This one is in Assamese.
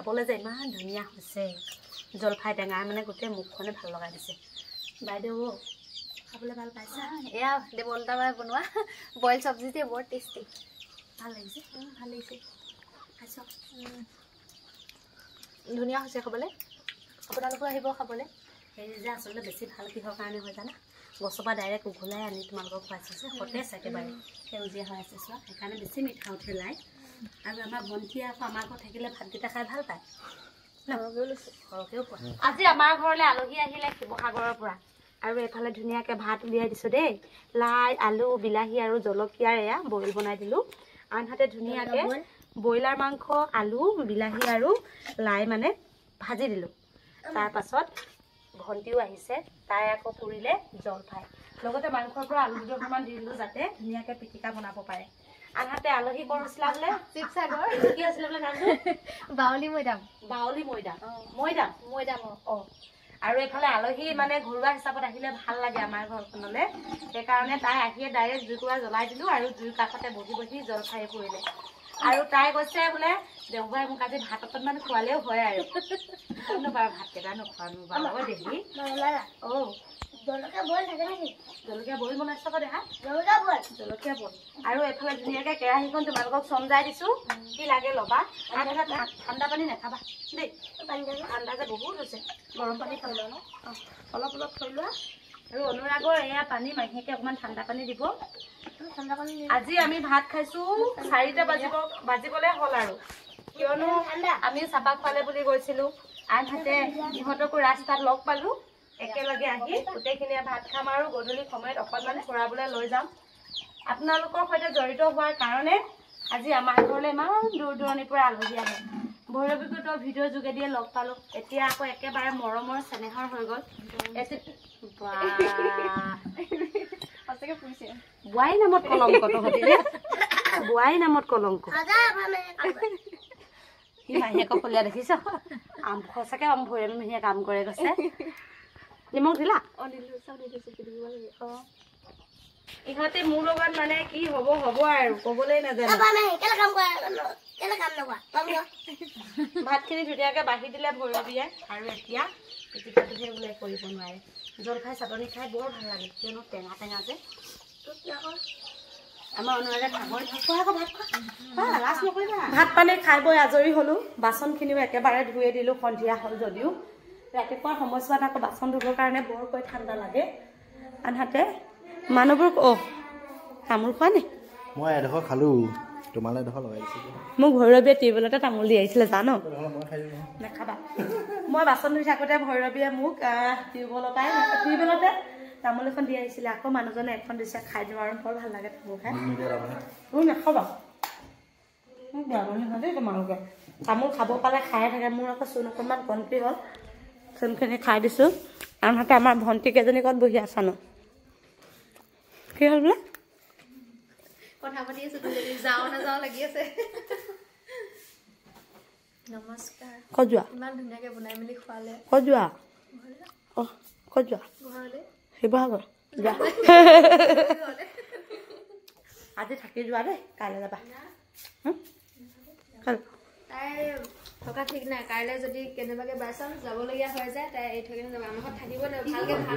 খাবলৈ যে ইমান ধুনীয়া হৈছে জলফাই টেঙা মানে গোটেই মুখখনে ভাল লগাই দিছে বাইদেউ খাবলৈ ভাল পাইছা এয়া দেৱলতা বাই বনোৱা বইল চব্জি যে বৰ টেষ্টি ভাল লাগিছে খাইছ ধুনীয়া হৈছে খাবলৈ আপোনালোকো আহিব খাবলৈ সেই যে আচলতে বেছি ভাল কিহৰ কাৰণে হয় জানা গছৰ পৰা ডাইৰেক্ট উঘলাই আনি তোমালোকক খুৱাইছে যে সতেজ একেবাৰে সেউজীয়া হৈ আছে চোৱা সেইকাৰণে বেছি মিঠা উঠে লাই আৰু আমাৰ ভণ্টিয়ে আকৌ আমাৰ ঘৰত থাকিলে ভাতকেইটা খাই ভাল পায় সৰহকৈও খোৱা আজি আমাৰ ঘৰলৈ আলহী আহিলে শিৱসাগৰৰ পৰা আৰু এইফালে ধুনীয়াকৈ ভাত উলিয়াই দিছোঁ দেই লাই আলু বিলাহী আৰু জলকীয়াৰ এয়া বইল বনাই দিলোঁ আনহাতে ধুনীয়াকৈ ব্ৰইলাৰ মাংস আলু বিলাহী আৰু লাই মানে ভাজি দিলোঁ তাৰপাছত ভণ্টিও আহিছে তাই আকৌ পুৰিলে জলফাই লগতে মাংসৰ পৰা আলু দুডোখৰমান দি দিলোঁ যাতে ধুনীয়াকৈ পিটিকা বনাব পাৰে আনহাতে আলহী কৰ হৈছিলা বোলে শিৱসাগৰ কি আছিলে বোলে নামটো বাউলী মৈদাম মৈদাম অঁ আৰু এইফালে আলহী মানে ঘৰুৱা হিচাপত আহিলে ভাল লাগে আমাৰ ঘৰখনলৈ সেইকাৰণে তাই আহিয়ে ডাইৰেক্ট জুইকুৰা জ্বলাই দিলোঁ আৰু জুইৰ কাষতে বহি বহি জলফাই পুৰিলে আৰু তাই কৈছে বোলে দেওবাৰে মোক আজি ভাত অকণমান খোৱালেও হয় আৰু কোনো বাৰু ভাতকেইটা নোখোৱানো বাৰু দেখি অঁ জলকীয়া বইল থাকে নেকি জলকীয়া বইল বনাইছ আকৌ দেখা জলকীয়া বইল আৰু এইফালে ধুনীয়াকৈ কেৰাহীখন তোমালোকক চমজাই দিছোঁ কি লাগে ল'বা ঠাণ্ডা পানী নাখাবা দেই ঠাণ্ডা যে বহুত হৈছে গৰম পানী খাব ন অলপ অলপ থৈ লোৱা আৰু অনুৰাগৰ এয়া পানী মাহীয়েকে অকণমান ঠাণ্ডা পানী দিব আজি আমি ভাত খাইছোঁ 4টা বাজিবলৈ হ'ল আৰু কিয়নো আমি চাপা খোৱালে বুলি গৈছিলোঁ আনহাতে ইহঁতকো ৰাস্তাত লগ পালোঁ একেলগে আহি গোটেইখিনিয়ে ভাত খাম আৰু গধূলি সময়ত অকণমান ফুৰাবলৈ লৈ যাম আপোনালোকৰ সৈতে জড়িত হোৱাৰ কাৰণে আজি আমাৰ ঘৰলৈ ইমান দূৰ দূৰণিৰ পৰা আলহী আহে ভৈৰৱীকো ভিডিঅ'ৰ যোগেদিয়ে লগ পালোঁ এতিয়া আকৌ একেবাৰে মৰমৰ চেনেহৰ হৈ গ'ল বোৱাই নামত কলংক তহঁতি বোৱাই নামত কলংক সি মাহীয়েকক কলীয়া দেখিছ সঁচাকৈ ভৈৰৱী মাহীয়ে কাম কৰে কৈছে নিমখ দিলা ইহঁতে মোৰ লগত মানে কি হ'ব আৰু ক'বলৈ নাজানো ভাতখিনি ধুনীয়াকৈ বাঢ়ি দিলে ভৈৰৱীয়ে আৰু এতিয়া পিটিকাটোহে বোলে কৰিব নোৱাৰে জলফাই চাটনি খাই বৰ ভাল লাগে কিয়নো টেঙা টেঙা যে আমাৰ অনুৰাগে খাবই লাজ নকৰিবা ভাত পানী খাই বৈ আজৰি হ'লোঁ বাচনখিনিও একেবাৰে ধুই দিলোঁ সন্ধিয়া হ'ল যদিও ৰাতিপুৱাৰ সময়ছোৱাত আকৌ বাচন ধুবৰ কাৰণে বৰকৈ ঠাণ্ডা লাগে আনহাতে মানুহবোৰ তামোল খোৱা নি মই এডোখৰ খালোঁ তোমালৈ এডোখৰ লগাই দিছোঁ মোক ভৈৰৱীয়ে টিউবৱেলতে তামোল দি আহিছিলে জানো নাখাবা মই বাচন ধুই থাকোঁতে ভৈৰৱীয়ে মোক টিউবৱেলতে তামোল এখন দি আহিছিলে আকৌ মানুহজনে এখন দিছে খাই দিওঁ আৰু বৰ ভাল লাগে তামোল খাই নাখাবা মোক বেয়া নহয় দেই তোমালোকে তামোল খাব পালে খায়ে থাকে মোৰ আকৌ চূণ অকণমান কমটি হ'ল চূণখিনি খাই দিছোঁ আনহাতে আমাৰ ভণ্টি কেইজনী ক'ত বহি আছানো কি হ'ল বোলে কথা পাতি আছো যাওঁ নাযাওঁ লাগি আছে নমস্কাৰ ক'ত যোৱা ইমান ধুনীয়াকৈ বনাই মেলি খোৱালে ক'ত যোৱা ক'ত যোৱা ঘৰলৈ শিৱসাগৰ যোৱা আজি থাকি যোৱা দেই কাইলৈ যাবা তাই থকা ঠিক নাই কাইলৈ যদি কেনেবাকৈ বাই চান্স যাবলগীয়া হৈ যায় তাই এই থৈ কিনে যাব আমাৰ ঘৰত থাকিব ভালকৈ ভাত